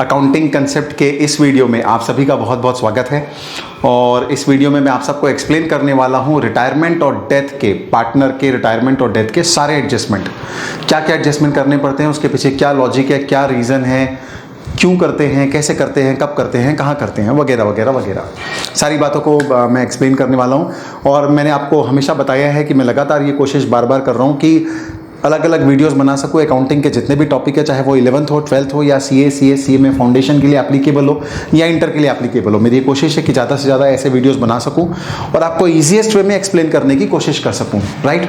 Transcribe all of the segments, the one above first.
Accounting concept के इस video में आप सभी का बहुत बहुत स्वागत है। और इस वीडियो में मैं आप सबको एक्सप्लेन करने वाला हूं रिटायरमेंट और डेथ के, पार्टनर के रिटायरमेंट और डेथ के सारे एडजस्टमेंट, क्या क्या एडजस्टमेंट करने पड़ते हैं, उसके पीछे क्या लॉजिक है, क्या रीज़न है, क्यों करते हैं, कैसे करते हैं, कब करते हैं, कहाँ करते हैं, वगैरह वगैरह वगैरह सारी बातों को मैं एक्सप्लेन करने वाला हूँ। और मैंने आपको हमेशा बताया है कि मैं लगातार ये कोशिश बार बार कर रहा हूँ कि अलग अलग वीडियोस बना सकूँ अकाउंटिंग के जितने भी टॉपिक है, चाहे वो 11th हो, 12th हो, या CA में फाउंडेशन के लिए एप्लीकेबल हो या इंटर के लिए एप्लीकेबल हो। मेरी ये कोशिश है कि ज़्यादा से ज़्यादा ऐसे वीडियोस बना सकूँ और आपको ईजीएस्ट वे में एक्सप्लेन करने की कोशिश कर सकूँ, राइट।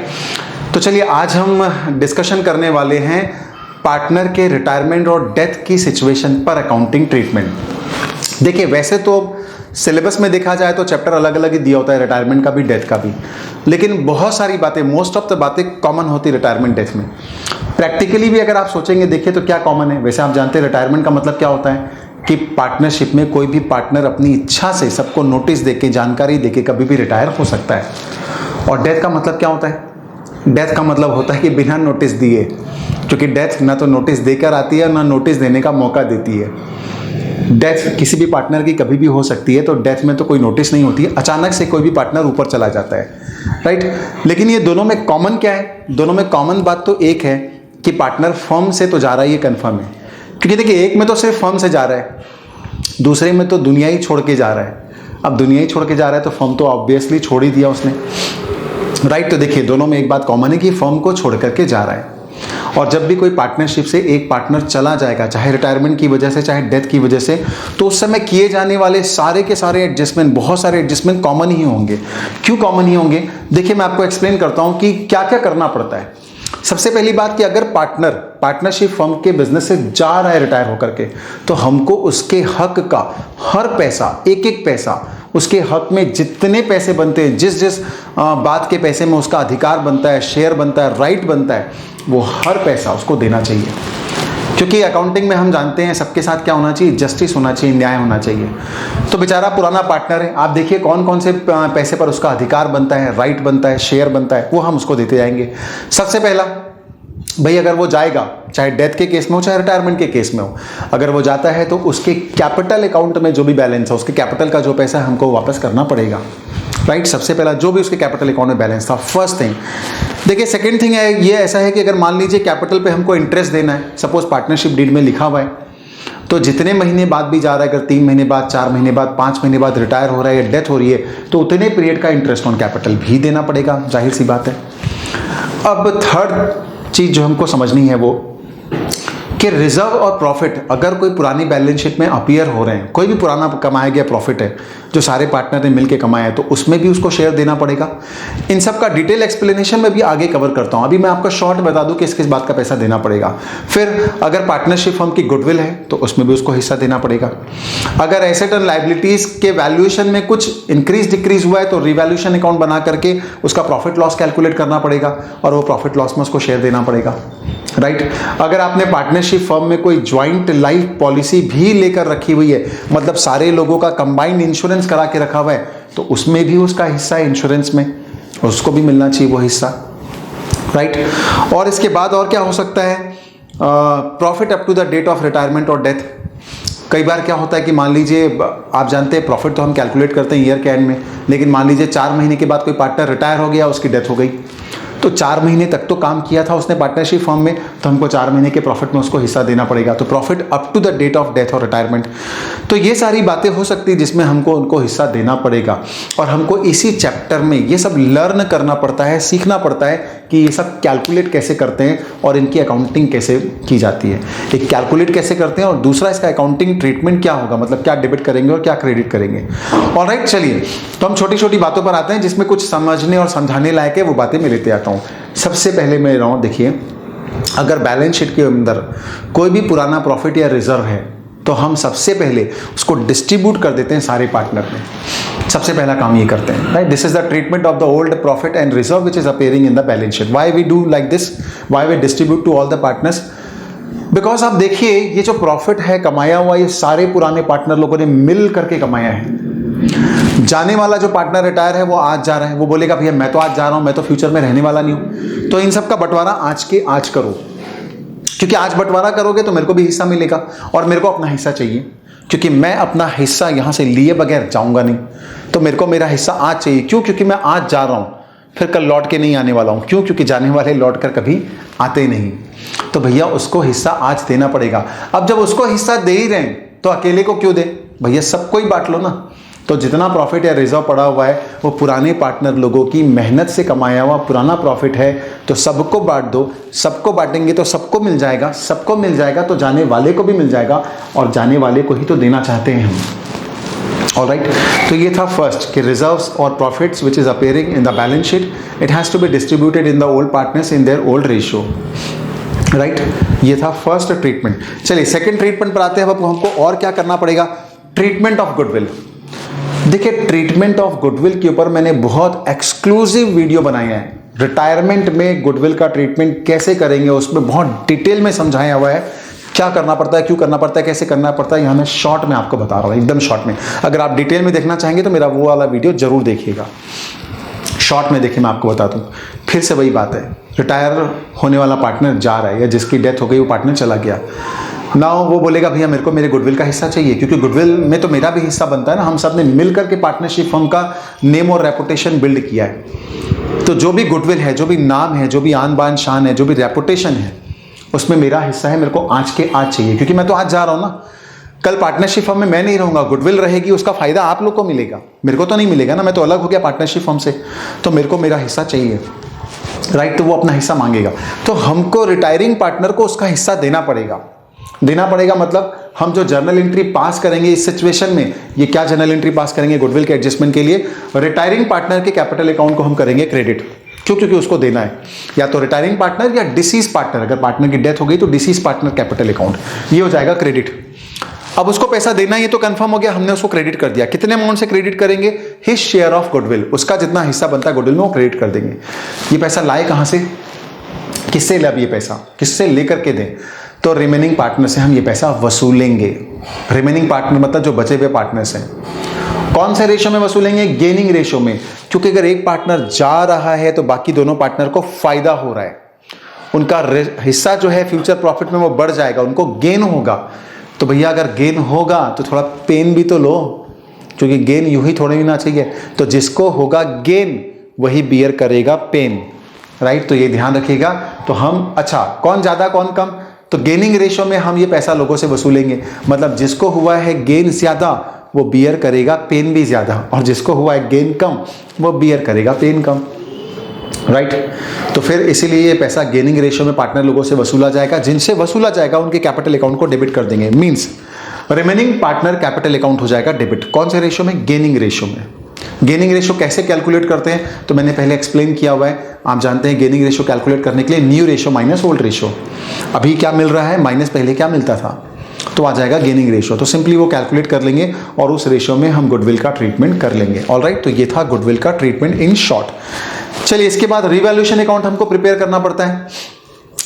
तो चलिए आज हम डिस्कशन करने वाले हैं पार्टनर के रिटायरमेंट और डेथ की सिचुएशन पर अकाउंटिंग ट्रीटमेंट। देखिए, वैसे तो सिलेबस में देखा जाए तो चैप्टर अलग अलग ही दिया होता है, रिटायरमेंट का भी, डेथ का भी, लेकिन बहुत सारी बातें, मोस्ट ऑफ द बातें कॉमन होती है रिटायरमेंट डेथ में। प्रैक्टिकली भी अगर आप सोचेंगे, देखिए तो क्या कॉमन है। वैसे आप जानते हैं रिटायरमेंट का मतलब क्या होता है कि पार्टनरशिप में कोई भी पार्टनर अपनी इच्छा से सबको नोटिस देके, जानकारी देके कभी भी रिटायर हो सकता है। और डेथ का मतलब क्या होता है? डेथ का मतलब होता है कि बिना नोटिस दिए, क्योंकि डेथ ना तो नोटिस देकर आती है ना नोटिस देने का मौका देती है। डेथ किसी भी पार्टनर की कभी भी हो सकती है, तो डेथ में तो कोई नोटिस नहीं होती है, अचानक से कोई भी पार्टनर ऊपर चला जाता है, राइट। लेकिन ये दोनों में कॉमन क्या है? दोनों में कॉमन बात तो एक है कि पार्टनर फर्म से तो जा रहा है, ये कन्फर्म है। क्योंकि देखिए, एक में तो सिर्फ फर्म से जा रहा है, दूसरे में तो दुनिया ही छोड़ के जा रहा है। अब दुनिया ही छोड़ के जा रहा है तो फर्म तो ऑब्वियसली छोड़ ही दिया उसने, राइट। तो देखिए, दोनों में एक बात कॉमन है कि फर्म को छोड़ करके जा रहा है। और जब भी कोई पार्टनरशिप से एक पार्टनर चला जाएगा, चाहे रिटायरमेंट की वजह से, चाहे डेथ की वजह से, तो उस समय किए जाने वाले सारे के सारे एडजस्टमेंट, बहुत सारे एडजस्टमेंट कॉमन ही होंगे। क्यों कॉमन ही होंगे? देखिए, मैं आपको एक्सप्लेन करता हूं कि क्या क्या करना पड़ता है। सबसे पहली बात कि अगर पार्टनरशिप फर्म के बिजनेस से जा रहा है रिटायर होकर के, तो हमको उसके हक का हर पैसा, एक एक पैसा, उसके हक में जितने पैसे बनते हैं, जिस जिस बात के पैसे में उसका अधिकार बनता है, शेयर बनता है, राइट बनता है, वो हर पैसा उसको देना चाहिए। क्योंकि अकाउंटिंग में हम जानते हैं सबके साथ क्या होना चाहिए, जस्टिस होना चाहिए, न्याय होना चाहिए। तो बेचारा पुराना पार्टनर है, आप देखिए कौन कौन से पैसे पर उसका अधिकार बनता है, राइट बनता है, शेयर बनता है, वो हम उसको देते जाएंगे। सबसे पहला, भाई अगर वो जाएगा, चाहे डेथ के केस में हो, चाहे रिटायरमेंट के केस में हो, अगर वो जाता है तो उसके कैपिटल अकाउंट में जो भी बैलेंस है, उसके कैपिटल का जो पैसा है हमको वापस करना पड़ेगा, राइट। सबसे पहला जो भी उसके कैपिटल अकाउंट में बैलेंस था, फर्स्ट थिंग। देखिए, सेकंड थिंग है ये, ऐसा है कि अगर मान लीजिए कैपिटल पे हमको इंटरेस्ट देना है, सपोज पार्टनरशिप डीड में लिखा हुआ है, तो जितने महीने बाद भी जा रहा है, अगर 3 महीने बाद, 4 महीने बाद, 5 महीने बाद रिटायर हो रहा है या डेथ हो रही है, तो उतने पीरियड का इंटरेस्ट ऑन कैपिटल भी देना पड़ेगा, जाहिर सी बात है। अब थर्ड चीज जो हमको समझनी है वो कि रिजर्व और प्रॉफिट अगर कोई पुरानी बैलेंस शीट में अपीयर हो रहे हैं, कोई भी पुराना कमाया गया प्रॉफिट है जो सारे पार्टनर ने मिलकर कमाया है, तो उसमें भी उसको शेयर देना पड़ेगा। इन सब का डिटेल एक्सप्लेनेशन में भी आगे कवर करता हूं। अभी मैं आपको शॉर्ट बता दूं कि किस बात का पैसा देना पड़ेगा। फिर अगर पार्टनरशिप फर्म की गुडविल है तो उसमें भी उसको हिस्सा देना पड़ेगा। अगर एसेट एंड लायबिलिटीज के वैल्यूएशन में कुछ इंक्रीज डिक्रीज हुआ है तो रिवैल्यूएशन अकाउंट बना करके उसका प्रॉफिट लॉस कैलकुलेट करना पड़ेगा और वो प्रॉफिट लॉस में उसको शेयर देना पड़ेगा, राइट। अगर आपने पार्टनरशिप फर्म में कोई ज्वाइंट लाइफ पॉलिसी भी लेकर रखी हुई है, मतलब सारे लोगों का कंबाइंड इंश्योरेंस करा के रखा हुआ है, तो उसमें भी उसका हिस्सा है इंश्योरेंस में, उसको भी मिलना चाहिए वो हिस्सा, राइट। और इसके बाद और क्या हो सकता है? Profit up to the date of retirement और डेथ। कई बार क्या होता है कि मान लीजिए, आप जानते हैं प्रॉफिट तो हम कैलकुलेट करते हैं ईयर के एंड में, लेकिन मान लीजिए 4 महीने के बाद कोई पार्टनर रिटायर हो गया, उसकी डेथ हो गई, तो 4 महीने तक तो काम किया था उसने पार्टनरशिप फर्म में, तो हमको 4 महीने के प्रॉफिट में उसको हिस्सा देना पड़ेगा। तो profit up to the date of death और रिटायरमेंट, तो ये सारी बातें हो सकती है जिसमें हमको उनको हिस्सा देना पड़ेगा। और हमको इसी चैप्टर में ये सब लर्न करना पड़ता है, सीखना पड़ता है कि ये सब कैलकुलेट कैसे करते हैं और इनकी अकाउंटिंग कैसे की जाती है। एक कैलकुलेट कैसे करते हैं और दूसरा इसका अकाउंटिंग ट्रीटमेंट क्या होगा, मतलब क्या डेबिट करेंगे और क्या क्रेडिट करेंगे। ऑलराइट, चलिए तो हम छोटी छोटी बातों पर आते हैं जिसमें कुछ समझने और समझाने लायक है, वो बातें मैं लेते आता हूँ। सबसे पहले मैं रहा हूँ, देखिए, अगर बैलेंस शीट के अंदर कोई भी पुराना प्रॉफिट या रिजर्व है तो हम सबसे पहले उसको डिस्ट्रीब्यूट कर देते हैं सारे पार्टनर में। सबसे पहला काम ये करते हैं, right. This is the treatment of the old profit and reserve which is appearing in the balance sheet. Why we do like this, why we distribute to all the partners? Because आप देखिए, ये जो profit है कमाया हुआ, ये सारे पुराने पार्टनर लोगों ने मिल करके कमाया है। जाने वाला जो पार्टनर रिटायर है वो आज जा रहा है, वो बोलेगा भैया मैं तो आज जा रहा हूं, मैं तो फ्यूचर में रहने वाला नहीं हूं, तो इन सब का बंटवारा आज के आज करो। क्योंकि आज बंटवारा करोगे तो मेरे को भी हिस्सा मिलेगा और मेरे को अपना हिस्सा चाहिए, क्योंकि मैं अपना हिस्सा यहां से लिए बगैर जाऊंगा नहीं। तो मेरे को मेरा हिस्सा आज चाहिए। क्यों? क्योंकि मैं आज जा रहा हूं, फिर कल लौट के नहीं आने वाला हूं। क्यों? क्योंकि जाने वाले लौट कर कभी आते नहीं। तो भैया उसको हिस्सा आज देना पड़ेगा। अब जब उसको हिस्सा दे ही रहे हैं तो अकेले को क्यों दे भैया, सबको ही बांट लो ना। तो जितना प्रॉफिट या रिजर्व पड़ा हुआ है वो पुराने पार्टनर लोगों की मेहनत से कमाया हुआ पुराना प्रॉफिट है, तो सबको बांट दो। सबको बांटेंगे तो सबको मिल जाएगा, सबको मिल जाएगा तो जाने वाले को भी मिल जाएगा, और जाने वाले को ही तो देना चाहते हैं हम। ऑलराइट, तो ये था फर्स्ट कि रिजर्व्स और profits which is appearing in the balance sheet, it has to be distributed in the old partners in their old ratio. Right, ये था फर्स्ट ट्रीटमेंट। चलिए सेकंड ट्रीटमेंट पर आते हैं। अब हमको और क्या करना पड़ेगा? Treatment of goodwill. देखिए, ट्रीटमेंट ऑफ गुडविल के ऊपर मैंने बहुत एक्सक्लूसिव वीडियो बनाया है। रिटायरमेंट में गुडविल का ट्रीटमेंट कैसे करेंगे उसमें बहुत डिटेल में समझाया हुआ है। क्या करना पड़ता है, क्यों करना पड़ता है, कैसे करना पड़ता है, यहाँ मैं शॉर्ट में आपको बता रहा हूँ, एकदम शॉर्ट में। अगर आप डिटेल में देखना चाहेंगे तो मेरा वो वाला वीडियो जरूर देखिएगा। शॉर्ट में देखिए, मैं आपको बता दूं। फिर से वही बात है, रिटायर होने वाला पार्टनर जा रहा है या जिसकी डेथ हो गई वो पार्टनर चला गया, ना वो बोलेगा भैया मेरे को मेरे गुडविल का हिस्सा चाहिए, क्योंकि गुडविल में तो मेरा भी हिस्सा बनता है ना। हम सब ने मिलकर के पार्टनरशिप फर्म का नेम और रेपुटेशन बिल्ड किया है। तो जो भी गुडविल है, जो भी नाम है, जो भी आन बान शान है, जो भी रेपुटेशन है, उसमें मेरा हिस्सा है। मेरे को आज के आज चाहिए, क्योंकि मैं तो आज जा रहा हूँ ना। कल पार्टनरशिप फर्म में मैं नहीं रहूंगा, गुडविल रहेगी, उसका फायदा आप लोग को मिलेगा, मेरे को तो नहीं मिलेगा ना। मैं तो अलग हो गया पार्टनरशिप फर्म से, तो मेरे को मेरा हिस्सा चाहिए। राइट, तो वो अपना हिस्सा मांगेगा। तो हमको रिटायरिंग पार्टनर को उसका हिस्सा देना पड़ेगा। देना पड़ेगा मतलब हम जो जर्नल एंट्री पास करेंगे इस सिचुएशन में, ये क्या जर्नल एंट्री पास करेंगे गुडविल के एडजस्टमेंट के लिए? रिटायरिंग पार्टनर के कैपिटल अकाउंट को हम करेंगे क्रेडिट। क्यों? क्योंकि उसको देना है या तो रिटायरिंग पार्टनर या डिसीज पार्टनर। अगर पार्टनर की डेथ हो गई तो डिसीज पार्टनर कैपिटल अकाउंट, ये हो जाएगा क्रेडिट। अब उसको पैसा देना ये तो कंफर्म हो गया, हमने उसको क्रेडिट कर दिया। कितने अमाउंट से क्रेडिट करेंगे? हिज शेयर ऑफ गुडविल, उसका जितना हिस्सा बनता है गुडविल में वो क्रेडिट कर देंगे। ये पैसा लाए कहां से, किससे ले? अब ये पैसा किससे लेकर के दें? तो रिमेनिंग पार्टनर से हम ये पैसा वसूलेंगे। रिमेनिंग पार्टनर मतलब जो बचे हुए पार्टनर्स हैं। कौन से रेशियो में वसूलेंगे? गेनिंग रेशियो में। क्योंकि अगर एक पार्टनर जा रहा है तो बाकी दोनों पार्टनर को फायदा हो रहा है, उनका हिस्सा जो है फ्यूचर प्रॉफिट में वो बढ़ जाएगा, उनको गेन होगा। तो भैया अगर गेन होगा तो थोड़ा पेन भी तो लो, क्योंकि गेन यूं ही थोड़े ही ना चाहिए। तो जिसको होगा गेन वही बियर करेगा पेन। राइट, तो ये ध्यान रखिएगा। तो हम अच्छा कौन ज्यादा कौन कम, तो गेनिंग रेशियो में हम ये पैसा लोगों से वसूलेंगे। मतलब जिसको हुआ है गेन ज्यादा वो बियर करेगा पेन भी ज्यादा, और जिसको हुआ है गेन कम वो बियर करेगा पेन कम। राइट, तो फिर इसीलिए ये पैसा गेनिंग रेशियो में पार्टनर लोगों से वसूला जाएगा। जिनसे वसूला जाएगा उनके कैपिटल अकाउंट को डेबिट कर देंगे। Means remaining partner capital account हो जाएगा डेबिट। कौन से रेशियो में? गेनिंग रेशियो में। गेनिंग रेशियो कैसे कैलकुलेट करते हैं तो मैंने पहले एक्सप्लेन किया हुआ है। आप जानते हैं गेनिंग रेशियो कैलकुलेट करने के लिए new ratio minus old ratio. अभी क्या मिल रहा है माइनस पहले क्या मिलता था, तो आ जाएगा गेनिंग रेशियो। तो सिंपली वो कैलकुलेट कर लेंगे और उस रेशियो में हम गुडविल का ट्रीटमेंट कर लेंगे। ऑलराइट, तो ये था गुडविल का ट्रीटमेंट इन शॉर्ट। चलिए, इसके बाद रिवैल्यूएशन अकाउंट हमको प्रिपेयर करना पड़ता है,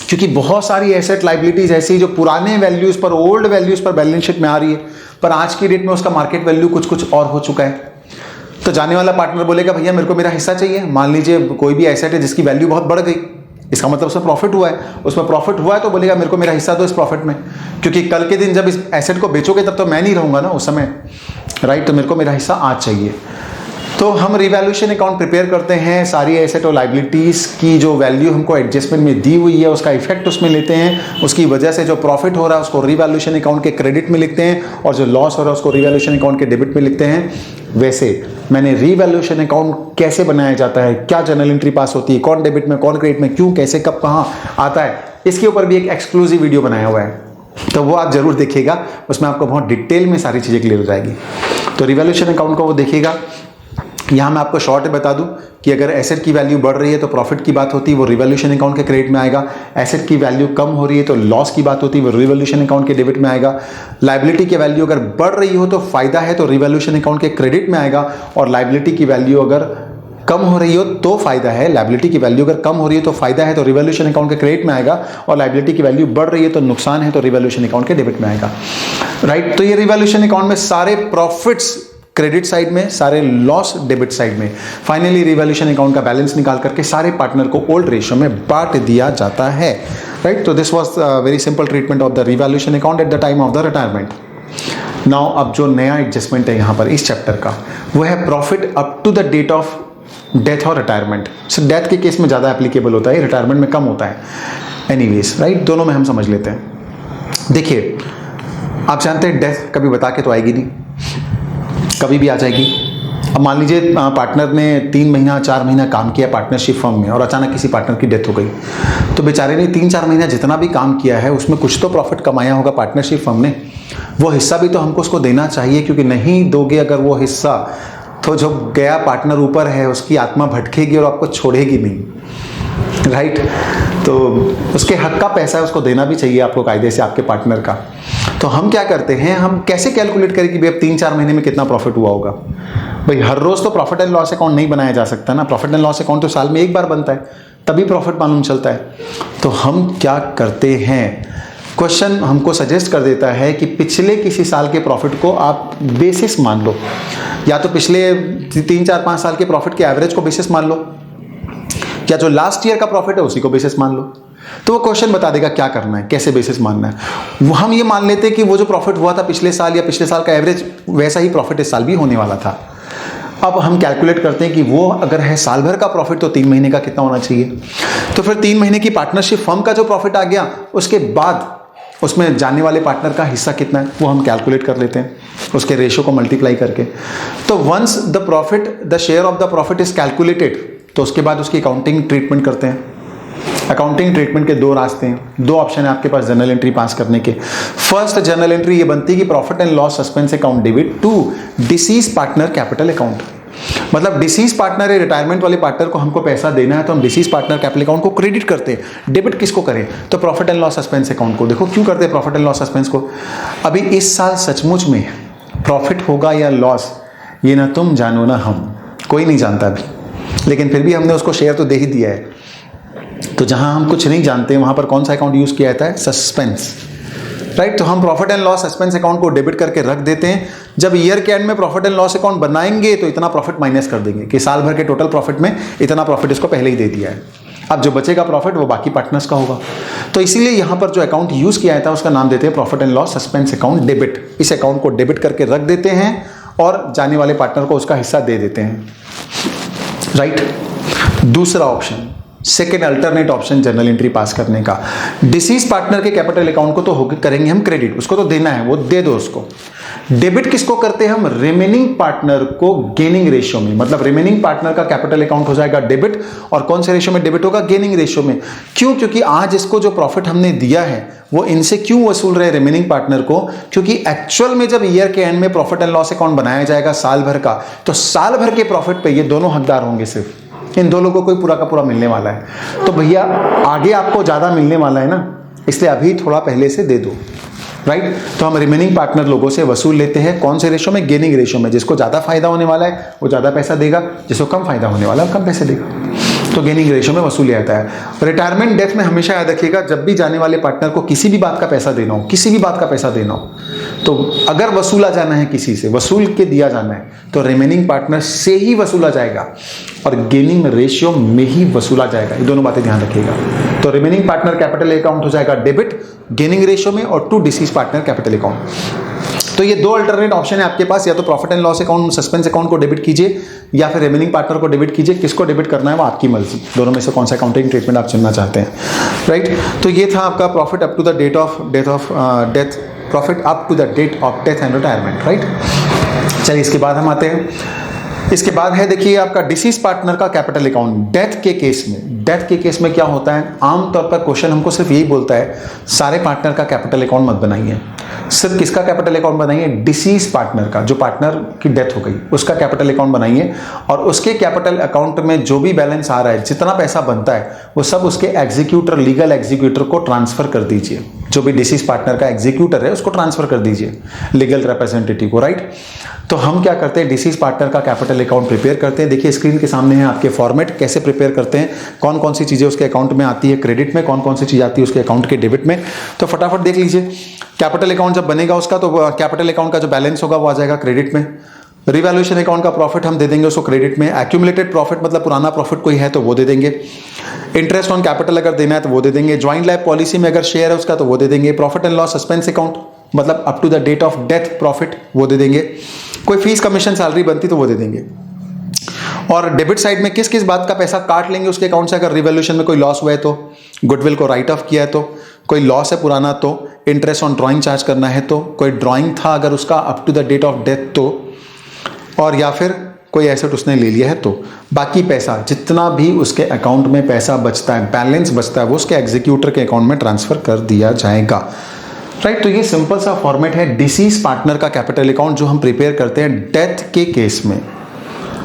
क्योंकि बहुत सारी एसेट लाइबिलिटीज ऐसी जो पुराने वैल्यूज पर, ओल्ड वैल्यूज पर बैलेंस शीट में आ रही है, पर आज की डेट में उसका मार्केट वैल्यू कुछ और हो चुका है। तो जाने वाला पार्टनर बोलेगा भैया मेरे को मेरा हिस्सा चाहिए। मान लीजिए कोई भी एसेट है जिसकी वैल्यू बहुत बढ़ गई, इसका मतलब उसमें प्रॉफिट हुआ है, उसमें प्रॉफिट हुआ है तो बोलेगा मेरे को मेरा हिस्सा दो इस प्रॉफिट में, क्योंकि कल के दिन जब इस एसेट को बेचोगे तब तो मैं नहीं रहूंगा ना उस समय। राइट, तो मेरे को मेरा हिस्सा आज चाहिए। तो हम रिवैल्यूएशन अकाउंट प्रिपेयर करते हैं, सारी एसेट और लाइबिलिटीज की जो वैल्यू हमको एडजस्टमेंट में दी हुई है उसका इफेक्ट उसमें लेते हैं, उसकी वजह से जो प्रॉफिट हो रहा है उसको रिवैल्यूएशन अकाउंट के क्रेडिट में लिखते हैं, और जो लॉस हो रहा है उसको रिवैल्यूएशन अकाउंट के डेबिट में लिखते हैं। वैसे मैंने रिवैल्यूएशन अकाउंट कैसे बनाया जाता है, क्या जर्नल एंट्री पास होती है, कौन डेबिट में कौन क्रेडिट में, क्यों कैसे कब कहाँ आता है, इसके ऊपर भी एक एक्सक्लूसिव वीडियो बनाया हुआ है, तो वो आप जरूर देखिएगा। उसमें आपको बहुत डिटेल में सारी चीज़ें क्लियर हो जाएगी। तो रिवैल्यूएशन अकाउंट को वो देखिएगा। यहाँ मैं आपको शॉर्ट बता दूं कि अगर एसेट की वैल्यू बढ़ रही है तो प्रॉफिट की बात होती है, वो रिवैल्यूएशन अकाउंट के क्रेडिट में आएगा। एसेट की वैल्यू कम हो रही है तो लॉस की बात होती है, वो रिवैल्यूएशन अकाउंट के डेबिट में आएगा। लायबिलिटी की वैल्यू अगर बढ़ रही हो तो फायदा है तो रिवैल्यूएशन अकाउंट के क्रेडिट में आएगा, और लायबिलिटी की वैल्यू अगर कम हो रही हो तो फायदा है। लायबिलिटी की वैल्यू अगर कम हो रही है तो फायदा है तो रिवैल्यूएशन अकाउंट के क्रेडिट में आएगा, और लायबिलिटी की वैल्यू बढ़ रही है तो नुकसान है तो रिवैल्यूएशन अकाउंट के डेबिट में आएगा। राइट, तो ये रिवैल्यूएशन अकाउंट में सारे प्रॉफिट्स क्रेडिट साइड में, सारे लॉस डेबिट साइड में। फाइनली रिवैल्यूएशन अकाउंट का बैलेंस निकाल करके सारे पार्टनर को ओल्ड रेशियो में बांट दिया जाता है। राइट। तो this was very simple treatment of the revaluation account at the time of the retirement. Now अब जो नया एडजस्टमेंट है यहाँ पर इस चैप्टर का, वो है profit up to the date of death और रिटायरमेंट। सो डेथ के केस में ज़्यादा एप्लीकेबल होता है, रिटायरमेंट में कम होता है। एनीवेज राइट, दोनों में हम समझ लेते हैं। देखिए, आप जानते हैं डेथ कभी बता के तो आएगी नहीं, कभी भी आ जाएगी। अब मान लीजिए पार्टनर ने 3 महीना 4 महीना काम किया पार्टनरशिप फर्म में और अचानक किसी पार्टनर की डेथ हो गई, तो बेचारे ने 3-4 महीना जितना भी काम किया है उसमें कुछ तो प्रॉफिट कमाया होगा पार्टनरशिप फर्म ने, वो हिस्सा भी तो हमको उसको देना चाहिए, क्योंकि नहीं दोगे अगर वो हिस्सा तो जो गया पार्टनर ऊपर है उसकी आत्मा भटकेगी और आपको छोड़ेगी नहीं, राइट। तो उसके हक का पैसा है, उसको देना भी चाहिए आपको कायदे से आपके पार्टनर का। तो हम क्या करते हैं, हम कैसे कैलकुलेट करें कि भाई अब 3-4 महीने में कितना प्रॉफिट हुआ होगा। भाई हर रोज तो प्रॉफिट एंड लॉस अकाउंट नहीं बनाया जा सकता ना, प्रॉफिट एंड लॉस अकाउंट तो साल में एक बार बनता है, तभी प्रॉफिट मालूम चलता है। तो हम क्या करते हैं, क्वेश्चन हमको सजेस्ट कर देता है कि पिछले किसी साल के प्रॉफिट को आप बेसिस मान लो, या तो पिछले 3-4-5 साल के प्रॉफिट के एवरेज को बेसिस मान लो, या जो लास्ट ईयर का प्रॉफिट है उसी को बेसिस मान लो। तो वो क्वेश्चन बता देगा क्या करना है, कैसे बेसिस मानना है। वो हम ये मान लेते हैं कि वो जो प्रॉफिट हुआ था पिछले साल या पिछले साल का एवरेज, वैसा ही प्रॉफिट इस साल भी होने वाला था। अब हम कैलकुलेट करते हैं कि वो अगर है साल भर का प्रॉफिट तो 3 महीने का कितना होना चाहिए। तो फिर 3 महीने की पार्टनरशिप फर्म का जो प्रॉफिट आ गया, उसके बाद उसमें जाने वाले पार्टनर का हिस्सा कितना है वो हम कैलकुलेट कर लेते हैं उसके रेशो को मल्टीप्लाई करके। तो once the profit, the share of the profit is calculated, तो उसके बाद उसकी अकाउंटिंग ट्रीटमेंट करते हैं। अकाउंटिंग ट्रीटमेंट के 2 रास्ते हैं, 2 ऑप्शन है आपके पास जर्नल एंट्री पास करने के। फर्स्ट जर्नल एंट्री ये बनती है कि profit and loss suspense account debit to deceased partner capital account. मतलब डिसीज पार्टनर है, रिटायरमेंट वाले पार्टनर को हमको पैसा देना है तो हम डिसीज पार्टनर कैपिटल अकाउंट को क्रेडिट करते हैं। डेबिट किसको करें, तो profit and loss suspense account को। देखो क्यों करते हैं प्रॉफिट एंड लॉस सस्पेंस को, अभी इस साल सचमुच में प्रॉफिट होगा या लॉस ये ना तुम जानो ना हम, कोई नहीं जानता अभी, लेकिन फिर भी हमने उसको शेयर तो दे ही दिया है। तो जहां हम कुछ नहीं जानते वहां पर कौन सा अकाउंट यूज किया जाता है, सस्पेंस, राइट। तो हम profit and loss suspense account को डेबिट करके रख देते हैं। जब ईयर के एंड में प्रॉफिट एंड लॉस अकाउंट बनाएंगे तो इतना प्रॉफिट माइनस कर देंगे कि साल भर के टोटल प्रॉफिट में इतना प्रॉफिट इसको पहले ही दे दिया है। अब जो बचेगा प्रॉफिट वो बाकी पार्टनर्स का होगा। तो इसीलिए यहां पर जो अकाउंट यूज किया जाता है उसका नाम देते हैं profit and loss suspense account debit. इस अकाउंट को डेबिट करके रख देते हैं और जाने वाले पार्टनर को उसका हिस्सा दे देते हैं, राइट। दूसरा option, second alternate option journal entry पास करने का, डिसीज पार्टनर के कैपिटल अकाउंट को तो करेंगे हम क्रेडिट, उसको तो देना है, वो दे दो उसको। डेबिट किसको करते हैं हम, रिमेनिंग पार्टनर को गेनिंग रेशियो में। मतलब रिमेनिंग पार्टनर का कैपिटल अकाउंट हो जाएगा डेबिट, और कौन से रेशियो में डेबिट होगा, गेनिंग रेशियो में। क्यों, क्योंकि आज इसको जो प्रॉफिट हमने दिया है वो इनसे क्यों वसूल रहे रिमेनिंग पार्टनर को, क्योंकि एक्चुअल में जब ईयर के एंड में प्रॉफिट एंड लॉस अकाउंट बनाया जाएगा साल भर का, तो साल भर के प्रॉफिट पे ये दोनों हकदार होंगे, सिर्फ इन 2 लोगों को पूरा का पूरा मिलने वाला है। तो भैया आगे आपको ज्यादा मिलने वाला है ना, इसलिए अभी थोड़ा पहले से दे दो, राइट। तो हम रिमेनिंग पार्टनर लोगों से वसूल लेते हैं, कौन से रेशो में, गेनिंग रेशो में। जिसको ज्यादा फायदा होने वाला है वो ज्यादा पैसा देगा, जिसको कम फायदा होने वाला है वो कम पैसे देगा। तो गेनिंग रेशो में वसूल आता है। रिटायरमेंट डेथ में हमेशा याद रखिएगा, जब भी जाने वाले पार्टनर को किसी भी बात का पैसा देना हो, किसी भी बात का पैसा देना हो, तो अगर वसूला जाना है किसी से, वसूल के दिया जाना है, तो रिमेनिंग पार्टनर से ही वसूला जाएगा और गेनिंग रेशियो में ही वसूला जाएगा। ये दोनों बातें ध्यान रखिएगा। तो रिमेनिंग पार्टनर कैपिटल अकाउंट हो जाएगा डेबिट गेनिंग रेशियो में, और to deceased partner capital account. तो ये 2 अल्टरनेट ऑप्शन है आपके पास, या तो profit and loss account suspense account को डेबिट कीजिए या फिर रिमेनिंग पार्टनर को डेबिट कीजिए। किसको डेबिट करना है वो आपकी मर्जी, दोनों में से कौन सा अकाउंटिंग ट्रीटमेंट आप चुनना चाहते हैं, राइट। तो ये था आपका profit up to the date of death, profit up to the date of death and retirement, right. चलिए इसके बाद हम आते हैं, इसके बाद है देखिए आपका डिसीज पार्टनर का कैपिटल अकाउंट। डेथ के केस में, डेथ के केस में क्या होता है, आमतौर पर क्वेश्चन हमको सिर्फ यही बोलता है सारे पार्टनर का कैपिटल अकाउंट मत बनाइए, सिर्फ किसका कैपिटल अकाउंट बनाइए, डिसीज पार्टनर का, जो पार्टनर की डेथ हो गई उसका कैपिटल अकाउंट बनाइए, और उसके कैपिटल अकाउंट में जो भी बैलेंस आ रहा है, जितना पैसा बनता है, वो सब उसके एग्जीक्यूटर, लीगल एग्जीक्यूटर को ट्रांसफर कर दीजिए। जो भी डिसीज पार्टनर का एग्जीक्यूटर है उसको ट्रांसफर कर दीजिए लीगल रिप्रेजेंटेटिव को, राइट। तो हम क्या करते हैं, डिसीज पार्टनर का कैपिटल अकाउंट प्रिपेयर करते हैं। देखिए स्क्रीन के सामने है आपके फॉर्मेट, कैसे प्रिपेयर करते हैं, कौन कौन सी चीजें उसके अकाउंट में आती है क्रेडिट में, कौन कौन सी चीज आती है उसके अकाउंट के डेबिट में। तो फटाफट देख लीजिए, कैपिटल अकाउंट जब बनेगा उसका, तो कैपिटल अकाउंट का जो बैलेंस होगा वो आ जाएगा क्रेडिट में। रिवैल्यूएशन अकाउंट का प्रॉफिट हम दे देंगे उसको क्रेडिट में। एक्यूमुलेटेड प्रॉफिट मतलब पुराना प्रॉफिट कोई है तो वो दे देंगे। इंटरेस्ट ऑन कैपिटल अगर देना है तो वो दे देंगे, ज्वाइंट लाइफ पॉलिसी में अगर शेयर है उसका तो वो दे देंगे, profit and loss suspense account मतलब up to the date of death profit वो दे देंगे, कोई फीस कमीशन सैलरी बनती तो वो दे देंगे। और डेबिट साइड में किस किस बात का पैसा काट लेंगे उसके अकाउंट से, अगर रिवैल्यूएशन में कोई लॉस हुआ है तो, गुडविल को राइट ऑफ किया है तो, कोई लॉस है पुराना तो, इंटरेस्ट ऑन ड्राइंग चार्ज करना है तो, कोई ड्राइंग था अगर उसका up to the date of death तो, और या फिर कोई एसेट उसने ले लिया है तो, बाकी पैसा जितना भी उसके अकाउंट में पैसा बचता है, बैलेंस बचता है, वो उसके एग्जीक्यूटर के अकाउंट में ट्रांसफर कर दिया जाएगा। राइट, तो ये सिंपल सा फॉर्मेट है डिसीज पार्टनर का कैपिटल अकाउंट जो हम प्रिपेयर करते हैं डेथ के केस में।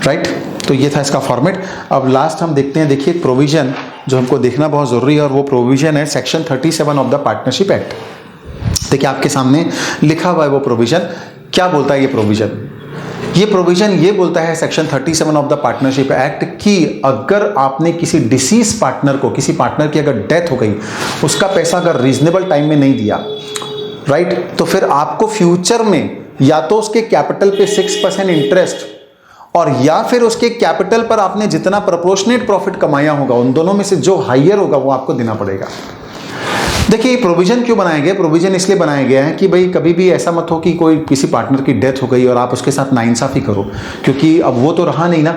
राइट, तो ये था इसका फॉर्मेट। अब लास्ट हम देखते हैं, देखिए प्रोविजन जो हमको देखना बहुत ज़रूरी है, और वो प्रोविजन है section 37 of the partnership act. देखिए आपके सामने लिखा हुआ है वो प्रोविजन, क्या बोलता है ये प्रोविजन? ये प्रोविजन ये बोलता है section 37 of the partnership act कि अगर आपने किसी डिसीज पार्टनर को, किसी पार्टनर की अगर डेथ हो गई, उसका पैसा अगर रीजनेबल टाइम में नहीं दिया, राइट, तो फिर आपको फ्यूचर में या तो उसके कैपिटल पे 6% इंटरेस्ट, और या फिर उसके कैपिटल पर आपने जितना प्रोपोर्शनेट प्रॉफिट कमाया होगा, उन दोनों में से जो हाइयर होगा वो आपको देना पड़ेगा। देखिए ये प्रोविजन क्यों बनाया गया? प्रोविजन इसलिए बनाया गया है कि भाई कभी भी ऐसा मत हो कि कोई किसी पार्टनर की डेथ हो गई और आप उसके साथ नाइंसाफी करो, क्योंकि अब वो तो रहा नहीं ना,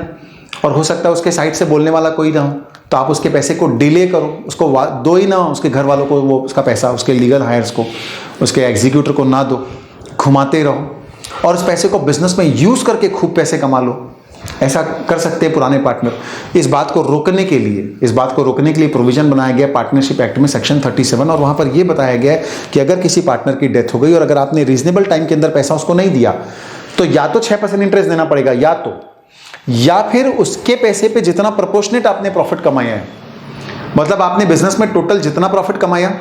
और हो सकता है उसके साइड से बोलने वाला कोई ना हो, तो आप उसके पैसे को डिले करो, उसको दो ही ना, उसके घर वालों को वो उसका पैसा, उसके लीगल हायर्स को, उसके एग्जीक्यूटर को ना दो, घुमाते रहो और उस पैसे को बिजनेस में यूज़ करके खूब पैसे कमा लो। ऐसा कर सकते हैं पुराने पार्टनर। इस बात को रोकने के लिए प्रोविजन बनाया गया पार्टनरशिप एक्ट में सेक्शन 37, और वहां पर यह बताया गया है कि अगर किसी पार्टनर की डेथ हो गई और अगर आपने रीजनेबल टाइम के अंदर पैसा उसको नहीं दिया, तो या तो 6% इंटरेस्ट देना पड़ेगा, या फिर उसके पैसे पे जितना प्रोपोर्शनेट आपने प्रॉफिट कमाया है, मतलब आपने बिजनेस में टोटल जितना प्रॉफिट कमाया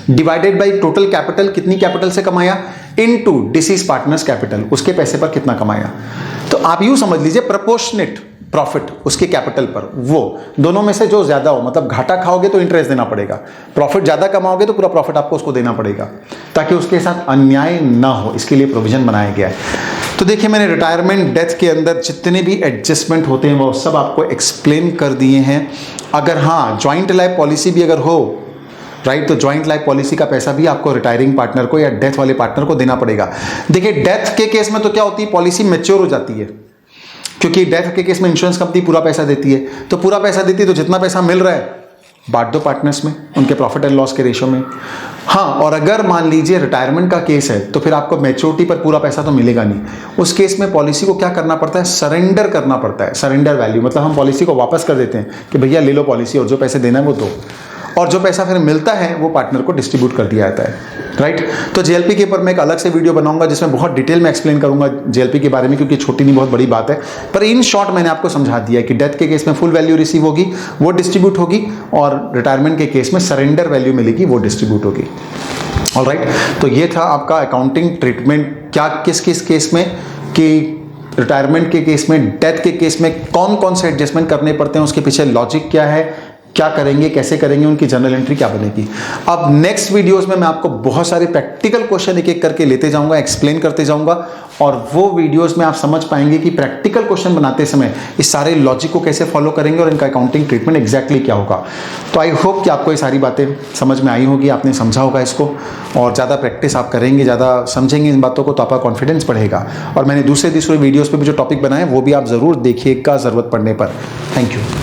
डिवाइडेड बाई टोटल कैपिटल, कितनी कैपिटल से कमाया, इनटू डिसीज पार्टनर्स कैपिटल, उसके पैसे पर कितना कमाया। तो आप यूं समझ लीजिए प्रोपोर्शनेट प्रॉफिट उसके कैपिटल पर, वो दोनों में से जो ज्यादा हो, मतलब घाटा खाओगे तो इंटरेस्ट देना पड़ेगा, प्रॉफिट ज्यादा कमाओगे तो पूरा प्रॉफिट आपको उसको देना पड़ेगा, ताकि उसके साथ अन्याय ना हो, इसके लिए प्रोविजन बनाया गया है। तो देखिए मैंने रिटायरमेंट डेथ के अंदर जितने भी एडजस्टमेंट होते हैं वो सब आपको एक्सप्लेन कर दिए हैं। अगर हाँ ज्वाइंट लाइफ पॉलिसी भी अगर हो, राइट, तो ज्वाइंट लाइफ पॉलिसी का पैसा भी आपको रिटायरिंग पार्टनर को या डेथ वाले पार्टनर को देना पड़ेगा। देखिए डेथ के केस में तो क्या होती है, पॉलिसी मैच्योर हो जाती है, क्योंकि डेथ के केस में इंश्योरेंस कंपनी पूरा पैसा देती है, तो पूरा पैसा देती है तो जितना पैसा मिल रहा है बांट दो पार्टनर्स में, उनके प्रॉफिट एंड लॉस के रेशो में। हाँ, और अगर मान लीजिए रिटायरमेंट का केस है तो फिर आपको मैच्योरिटी पर पूरा पैसा तो मिलेगा नहीं, उस केस में पॉलिसी को क्या करना पड़ता है, सरेंडर करना पड़ता है। सरेंडर वैल्यू मतलब हम पॉलिसी को वापस कर देते हैं कि भैया ले लो पॉलिसी और जो पैसे देना है वो दो, और जो पैसा फिर मिलता है वो पार्टनर को डिस्ट्रीब्यूट कर दिया जाता है। राइट, तो जेएलपी के ऊपर मैं एक अलग से वीडियो बनाऊंगा जिसमें बहुत डिटेल में एक्सप्लेन करूंगा जेएलपी के बारे में, क्योंकि छोटी नहीं बहुत बड़ी बात है, पर इन शॉर्ट मैंने आपको समझा दिया कि डेथ के केस में फुल वैल्यू रिसीव होगी, वो डिस्ट्रीब्यूट होगी, और रिटायरमेंट के केस में सरेंडर वैल्यू मिलेगी, वो डिस्ट्रीब्यूट होगी। ऑलराइट, तो ये था आपका अकाउंटिंग ट्रीटमेंट, क्या किस किस केस में, कि रिटायरमेंट के केस में, डेथ के केस में कौन कौन से एडजस्टमेंट करने पड़ते हैं, उसके पीछे लॉजिक क्या है, क्या करेंगे, कैसे करेंगे, उनकी जर्नल एंट्री क्या बनेगी। अब नेक्स्ट वीडियोस में मैं आपको बहुत सारे प्रैक्टिकल क्वेश्चन एक एक करके लेते जाऊंगा, एक्सप्लेन करते जाऊंगा, और वो वीडियोस में आप समझ पाएंगे कि प्रैक्टिकल क्वेश्चन बनाते समय इस सारे लॉजिक को कैसे फॉलो करेंगे और इनका अकाउंटिंग ट्रीटमेंट एग्जैक्टली क्या होगा। तो आई होप कि आपको ये सारी बातें समझ में आई होगी, आपने समझा होगा इसको, और ज़्यादा प्रैक्टिस आप करेंगे, ज़्यादा समझेंगे इन बातों को, तो आपका कॉन्फिडेंस बढ़ेगा। और मैंने दूसरे वीडियोज़ पर भी जो टॉपिक बनाए वो भी आप ज़रूर देखिएगा ज़रूरत पड़ने पर। Thank you.